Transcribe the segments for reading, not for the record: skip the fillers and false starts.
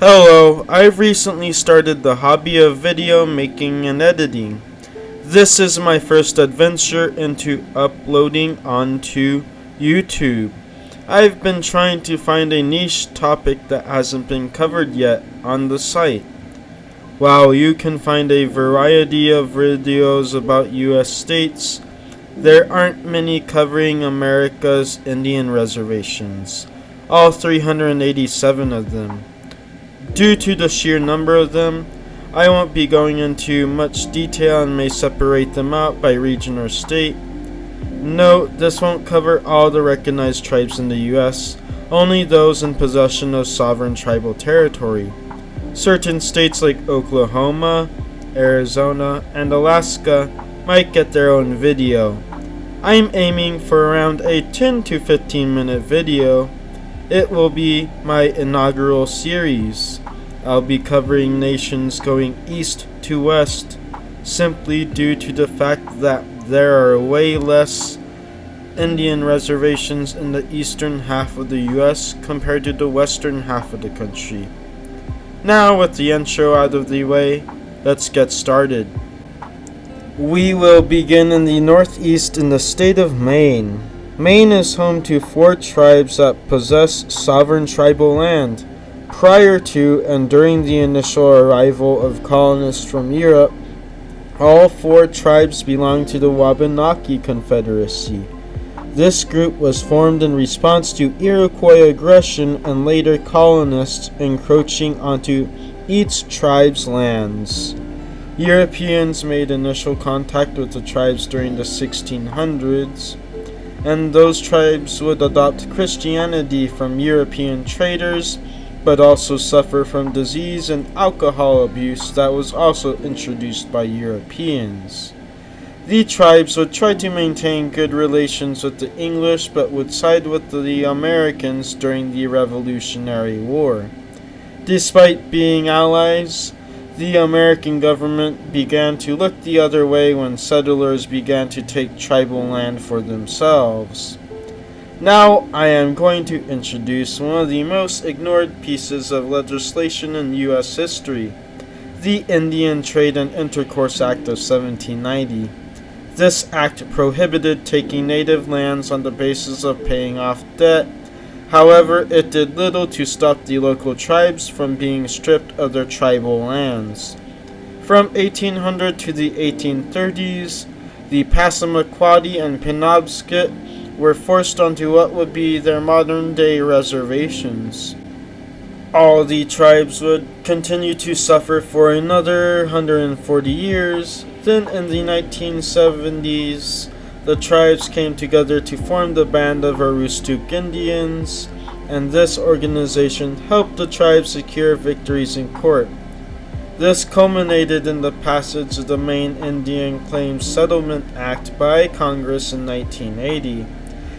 Hello, I've recently started the hobby of video making and editing. This is my first adventure into uploading onto YouTube. I've been trying to find a niche topic that hasn't been covered yet on the site. While you can find a variety of videos about US states, there aren't many covering America's Indian reservations, all 387 of them. Due to the sheer number of them, I won't be going into much detail and may separate them out by region or state. Note, this won't cover all the recognized tribes in the US, only those in possession of sovereign tribal territory. Certain states like Oklahoma, Arizona, and Alaska might get their own video. I'm aiming for around a 10 to 15 minute video. It will be my inaugural series. I'll be covering nations going east to west, simply due to the fact that there are way less Indian reservations in the eastern half of the US compared to the western half of the country. Now, with the intro out of the way, let's get started. We will begin in the northeast in the state of Maine. Maine is home to 4 tribes that possess sovereign tribal land. Prior to and during the initial arrival of colonists from Europe, all 4 tribes belonged to the Wabanaki Confederacy. This group was formed in response to Iroquois aggression and later colonists encroaching onto each tribe's lands. Europeans made initial contact with the tribes during the 1600s, and those tribes would adopt Christianity from European traders, but also suffer from disease and alcohol abuse that was also introduced by Europeans. The tribes would try to maintain good relations with the English, but would side with the Americans during the Revolutionary War. Despite being allies, the American government began to look the other way when settlers began to take tribal land for themselves. Now I am going to introduce one of the most ignored pieces of legislation in U.S. history, the Indian Trade and Intercourse Act of 1790. This act prohibited taking native lands on the basis of paying off debt. However, it did little to stop the local tribes from being stripped of their tribal lands. From 1800 to the 1830s, the Passamaquoddy and Penobscot were forced onto what would be their modern-day reservations. All the tribes would continue to suffer for another 140 years. Then in the 1970s, the tribes came together to form the Band of Aroostook Indians, and this organization helped the tribes secure victories in court. This culminated in the passage of the Maine Indian Claims Settlement Act by Congress in 1980.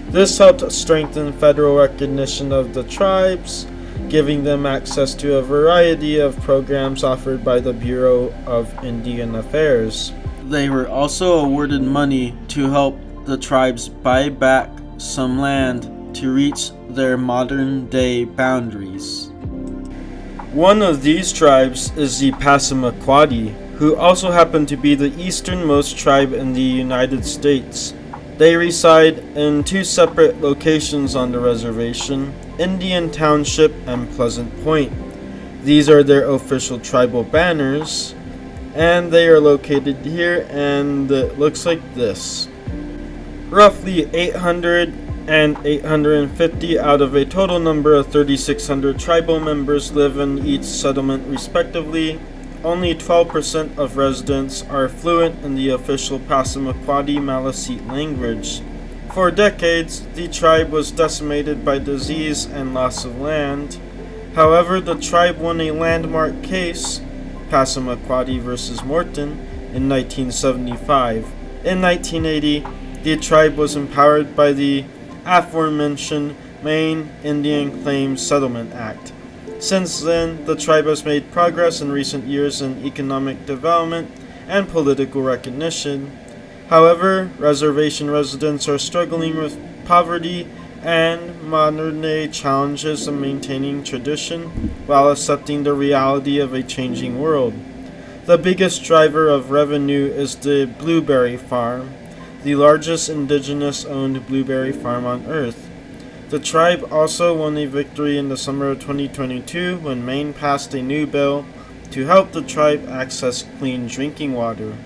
This helped strengthen federal recognition of the tribes, giving them access to a variety of programs offered by the Bureau of Indian Affairs. They were also awarded money to help the tribes buy back some land to reach their modern-day boundaries. One of these tribes is the Passamaquoddy, who also happen to be the easternmost tribe in the United States. They reside in 2 separate locations on the reservation, Indian Township and Pleasant Point. These are their official tribal banners, and they are located here, and it looks like this. Roughly 800 and 850 out of a total number of 3,600 tribal members live in each settlement respectively. Only 12% of residents are fluent in the official Passamaquoddy Maliseet language. For decades, the tribe was decimated by disease and loss of land. However, the tribe won a landmark case, Passamaquoddy versus Morton, in 1975. In 1980, the tribe was empowered by the aforementioned Maine Indian Claims Settlement Act. Since then, the tribe has made progress in recent years in economic development and political recognition. However, reservation residents are struggling with poverty and modern-day challenges of maintaining tradition while accepting the reality of a changing world. The biggest driver of revenue is the blueberry farm, the largest indigenous-owned blueberry farm on Earth. The tribe also won a victory in the summer of 2022 when Maine passed a new bill to help the tribe access clean drinking water.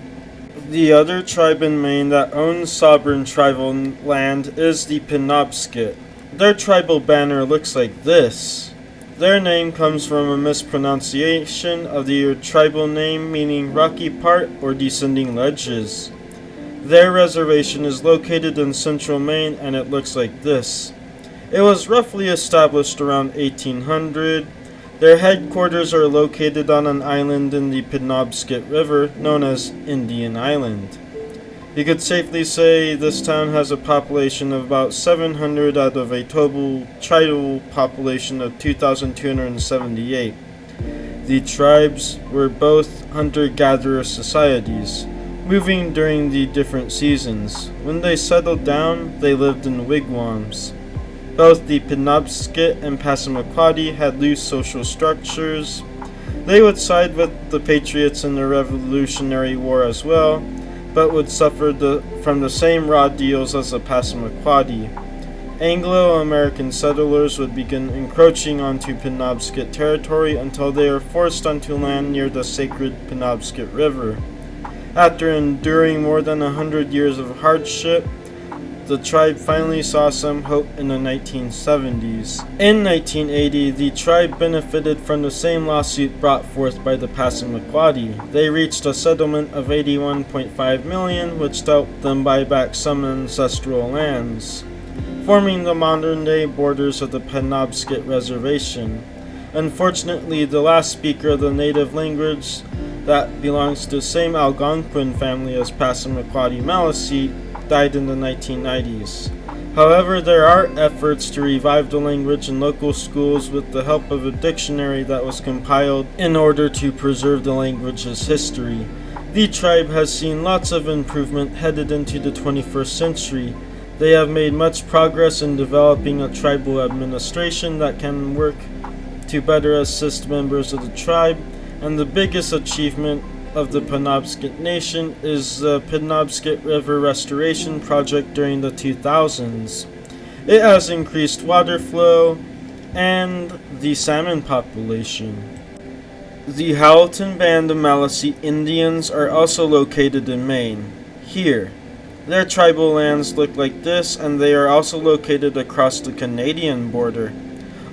The other tribe in Maine that owns sovereign tribal land is the Penobscot. Their tribal banner looks like this. Their name comes from a mispronunciation of their tribal name meaning rocky part or descending ledges. Their reservation is located in central Maine and it looks like this. It was roughly established around 1800. Their headquarters are located on an island in the Penobscot River known as Indian Island. You could safely say this town has a population of about 700 out of a total tribal population of 2,278. The tribes were both hunter-gatherer societies, moving during the different seasons. When they settled down, they lived in wigwams. Both the Penobscot and Passamaquoddy had loose social structures. They would side with the Patriots in the Revolutionary War as well, but would suffer from the same raw deals as the Passamaquoddy. Anglo-American settlers would begin encroaching onto Penobscot territory until they were forced onto land near the sacred Penobscot River. After enduring more than 100 years of hardship, the tribe finally saw some hope in the 1970s. In 1980, the tribe benefited from the same lawsuit brought forth by the Passamaquoddy. They reached a settlement of $81.5 million, which helped them buy back some ancestral lands, forming the modern-day borders of the Penobscot Reservation. Unfortunately, the last speaker of the native language that belongs to the same Algonquin family as Passamaquoddy Maliseet died in the 1990s. However, there are efforts to revive the language in local schools with the help of a dictionary that was compiled in order to preserve the language's history. The tribe has seen lots of improvement headed into the 21st century. They have made much progress in developing a tribal administration that can work to better assist members of the tribe, and the biggest achievement of the Penobscot Nation is the Penobscot River Restoration Project during the 2000s. It has increased water flow and the salmon population. The Howelton Band of Maliseet Indians are also located in Maine. Here, their tribal lands look like this, and they are also located across the Canadian border.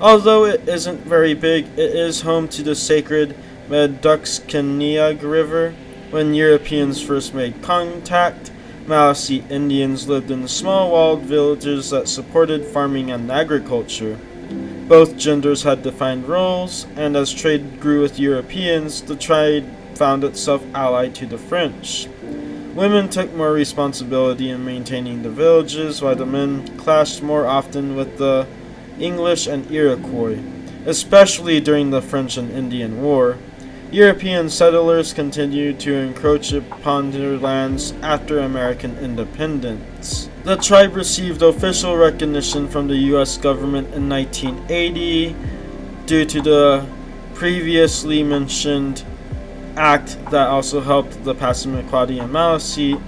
Although it isn't very big, it is home to the sacred Meduxkeniag River. When Europeans first made contact, Maliseet Indians lived in small walled villages that supported farming and agriculture. Both genders had defined roles, and as trade grew with Europeans, the tribe found itself allied to the French. Women took more responsibility in maintaining the villages, while the men clashed more often with the English and Iroquois, especially during the French and Indian War. European settlers continued to encroach upon their lands after American independence. The tribe received official recognition from the U.S. government in 1980 due to the previously mentioned act that also helped the Passamaquoddy and Maliseet,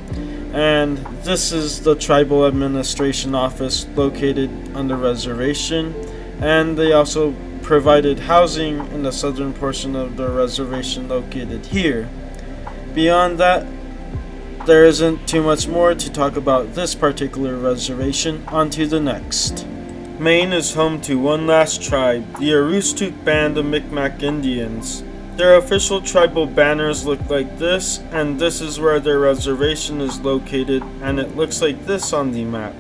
and this is the Tribal Administration Office located on the reservation, and they also provided housing in the southern portion of the reservation located here. Beyond that, there isn't too much more to talk about this particular reservation. On to the next. Maine is home to one last tribe, the Aroostook Band of Micmac Indians. Their official tribal banners look like this, and this is where their reservation is located, and it looks like this on the map.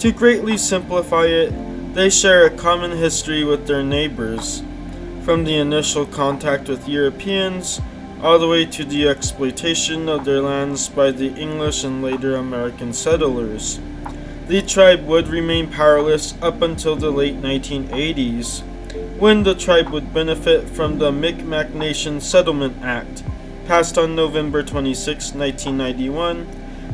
To greatly simplify it, they share a common history with their neighbors, from the initial contact with Europeans all the way to the exploitation of their lands by the English and later American settlers. The tribe would remain powerless up until the late 1980s, when the tribe would benefit from the Micmac Nation Settlement Act, passed on November 26, 1991.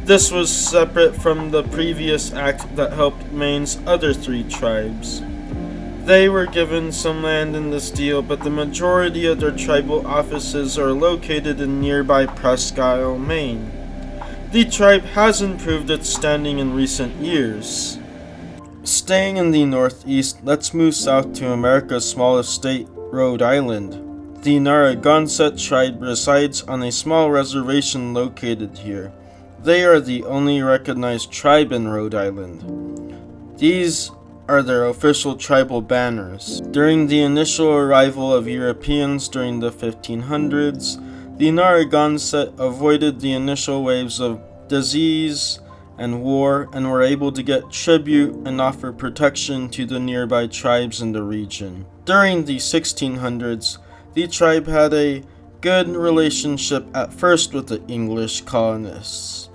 This was separate from the previous act that helped Maine's other 3 tribes. They were given some land in this deal, but the majority of their tribal offices are located in nearby Presque Isle, Maine. The tribe has improved its standing in recent years. Staying in the Northeast, let's move south to America's smallest state, Rhode Island. The Narragansett tribe resides on a small reservation located here. They are the only recognized tribe in Rhode Island. These are their official tribal banners. During the initial arrival of Europeans during the 1500s, the Narragansett avoided the initial waves of disease and war and were able to get tribute and offer protection to the nearby tribes in the region. During the 1600s, the tribe had a good relationship at first with the English colonists.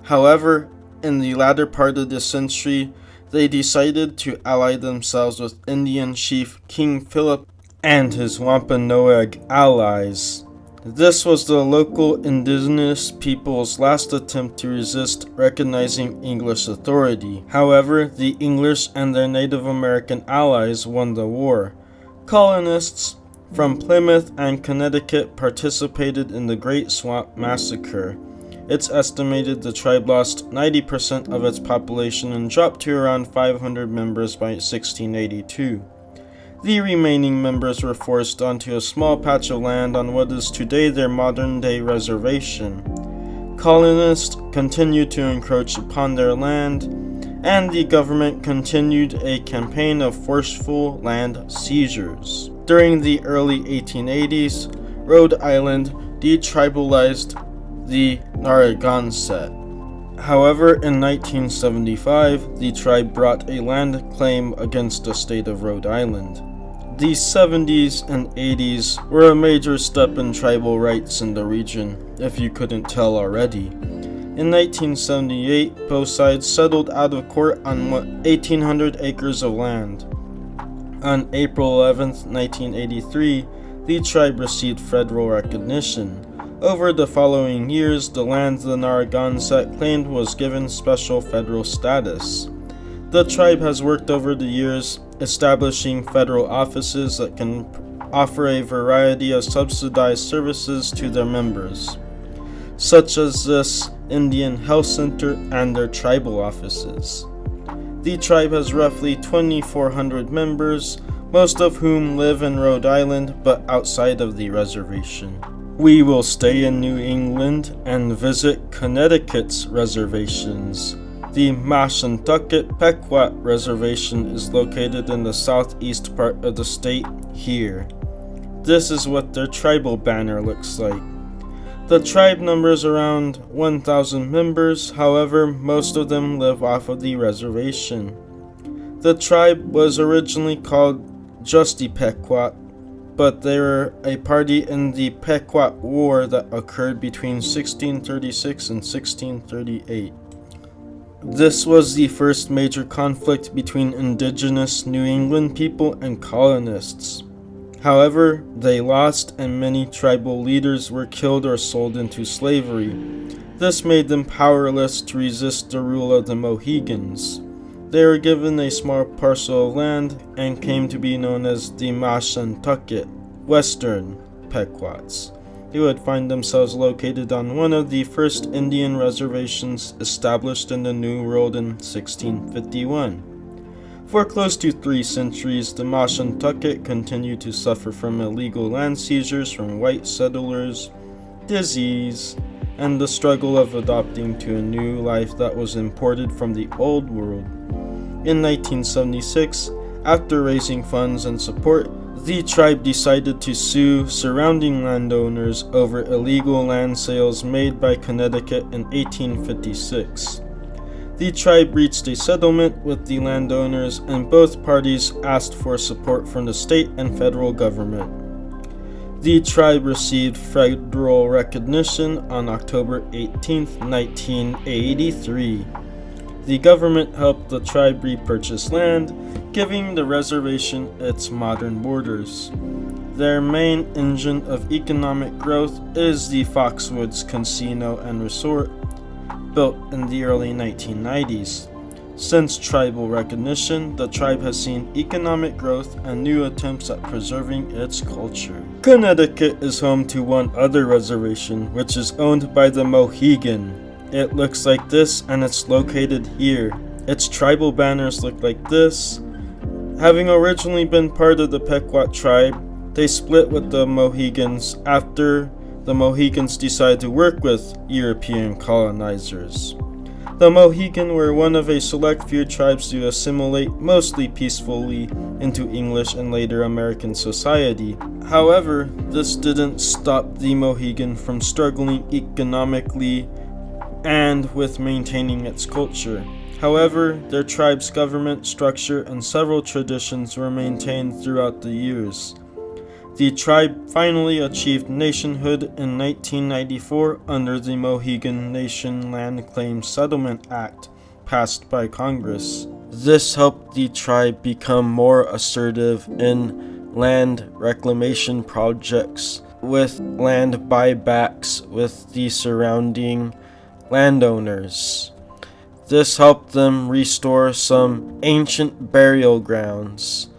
However, in the latter part of the century, they decided to ally themselves with Indian chief King Philip and his Wampanoag allies. This was the local indigenous people's last attempt to resist recognizing English authority. However, the English and their Native American allies won the war. Colonists from Plymouth and Connecticut participated in the Great Swamp Massacre. It's estimated the tribe lost 90% of its population and dropped to around 500 members by 1682. The remaining members were forced onto a small patch of land on what is today their modern-day reservation. Colonists continued to encroach upon their land, and the government continued a campaign of forceful land seizures. During the early 1880s, Rhode Island detribalized the Narragansett. However, in 1975, the tribe brought a land claim against the state of Rhode Island. The 70s and 80s were a major step in tribal rights in the region, if you couldn't tell already. In 1978, both sides settled out of court on 1,800 acres of land. On April 11, 1983, the tribe received federal recognition. Over the following years, the land the Narragansett claimed was given special federal status. The tribe has worked over the years, establishing federal offices that can offer a variety of subsidized services to their members, such as this Indian Health Center and their tribal offices. The tribe has roughly 2,400 members, most of whom live in Rhode Island but outside of the reservation. We will stay in New England and visit Connecticut's reservations. The Mashantucket Pequot Reservation is located in the southeast part of the state here. This is what their tribal banner looks like. The tribe numbers around 1,000 members, however, most of them live off of the reservation. The tribe was originally called Justy Pequot, but they were a party in the Pequot War that occurred between 1636 and 1638. This was the first major conflict between indigenous New England people and colonists. However, they lost and many tribal leaders were killed or sold into slavery. This made them powerless to resist the rule of the Mohegans. They were given a small parcel of land and came to be known as the Mashantucket, Western Pequots. They would find themselves located on one of the first Indian reservations established in the New World in 1651. For close to 3 centuries, the Mashantucket continued to suffer from illegal land seizures from white settlers, disease, and the struggle of adapting to a new life that was imported from the Old World. In 1976, after raising funds and support, the tribe decided to sue surrounding landowners over illegal land sales made by Connecticut in 1856. The tribe reached a settlement with the landowners, and both parties asked for support from the state and federal government. The tribe received federal recognition on October 18, 1983. The government helped the tribe repurchase land, giving the reservation its modern borders. Their main engine of economic growth is the Foxwoods Casino and Resort. built in the early 1990s. Since tribal recognition, the tribe has seen economic growth and new attempts at preserving its culture. Connecticut is home to one other reservation, which is owned by the Mohegan. It looks like this, and it's located here. Its tribal banners look like this. Having originally been part of the Pequot tribe, they split with the Mohegans after the Mohegans decided to work with European colonizers. The Mohegan were one of a select few tribes to assimilate mostly peacefully into English and later American society. However, this didn't stop the Mohegan from struggling economically and with maintaining its culture. However, their tribe's government structure and several traditions were maintained throughout the years. The tribe finally achieved nationhood in 1994 under the Mohegan Nation Land Claims Settlement Act, passed by Congress. This helped the tribe become more assertive in land reclamation projects, with land buybacks with the surrounding landowners. This helped them restore some ancient burial grounds.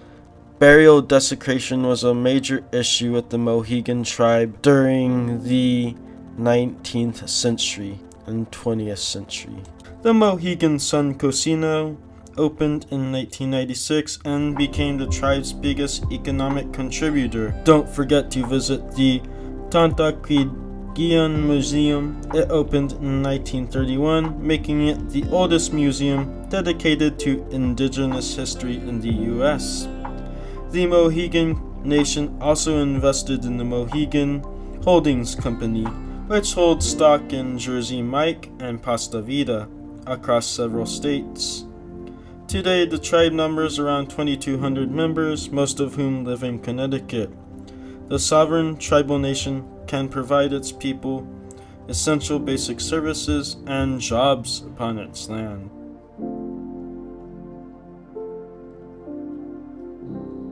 Burial desecration was a major issue with the Mohegan tribe during the 19th century and 20th century. The Mohegan Sun Casino opened in 1996 and became the tribe's biggest economic contributor. Don't forget to visit the Tantaquidian Museum. It opened in 1931, making it the oldest museum dedicated to indigenous history in the U.S. The Mohegan Nation also invested in the Mohegan Holdings Company, which holds stock in Jersey Mike and Pasta Vida across several states. Today, the tribe numbers around 2,200 members, most of whom live in Connecticut. The sovereign tribal nation can provide its people essential basic services and jobs upon its land.